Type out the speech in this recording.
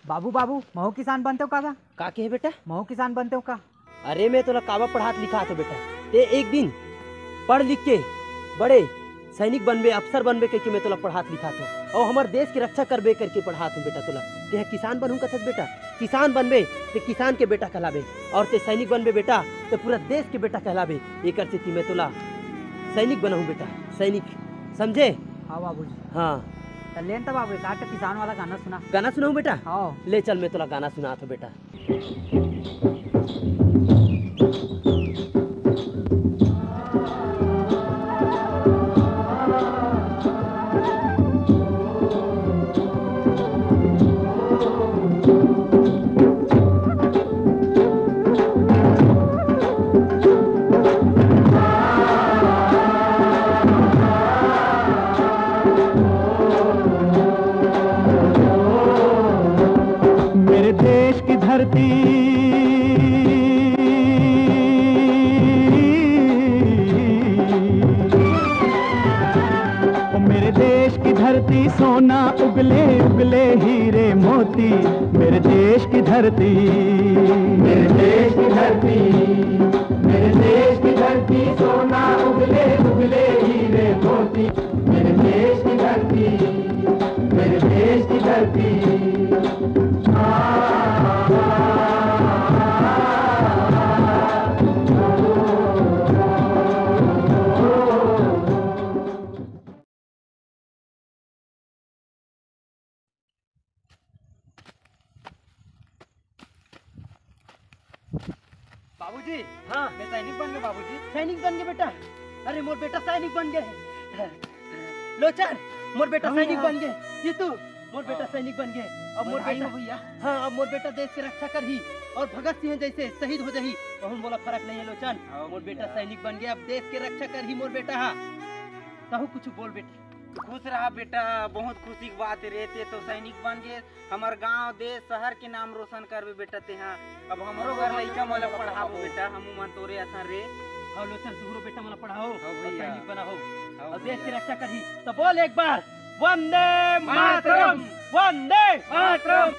बाबू बाबू महू किसान बनते हो काका? का के है बेटा? महू किसान बनते हो का? अरे मैं तोला कावा पढ़ात लिखा तो बेटा, ते एक दिन पढ़ लिख के बड़े सैनिक बनबे, अफसर बनबे करके मैं तोला पढ़ात लिखा तो, और हमार देश की रक्षा करबे करके पढ़ात हूँ बेटा तोला। ते किसान बनूँ कथस बेटा, किसान बनबे ते किसान के बेटा कहलाबे, और ते सैनिक बनबे बेटा ते पूरा देश के बेटा कहलाबे। एक से मैं तोला सैनिक बनाऊँ बेटा, सैनिक, समझे? हाँ बाबूजी। हाँ लेन तो बाबू काट किसान वाला गाना सुना। गाना सुनाऊँ बेटा? हाँ ले चल मैं तोला गाना सुना तो बेटा। मेरे देश की धरती सोना उगले उगले हीरे मोती, मेरे देश की धरती, मेरे देश की धरती, मेरे देश की धरती सोना उगले उगले हीरे मोती, मेरे देश की धरती, मेरे देश की धरती। बाबूजी, हाँ मैं सैनिक बन गया बाबूजी। सैनिक बन गए बेटा? अरे मोर बेटा सैनिक बन गए। लोचन मोर बेटा सैनिक बन गए। जीतू मोर बेटा सैनिक बन गए। अब मोर बेटा भैया, हाँ अब मोर बेटा देश की रक्षा कर ही, और भगत सिंह जैसे शहीद हो जाही, तो हम बोला फर्क नहीं है लोचन। मोर बेटा सैनिक बन गया, अब देश की रक्षा कर ही मोर बेटा। हाँ कहूँ कुछ बोल बेटा। खुश रहा बेटा, बहुत खुशी की बात रहते तो सैनिक बन गए, हमार गांव देश शहर के नाम रोशन करबे बेटा ते। हाँ अब हमरो घर लइका मला पढ़ाबो बेटा, हमू मन तोरे असन रे। हाँ लोचन तुहरो बेटा मला पढ़ाओ, सैनिक बनाओ, हाँ और देश की रक्षा कर ही। तो बोल एक बार, वंदे मातरम, वंदे मातरम।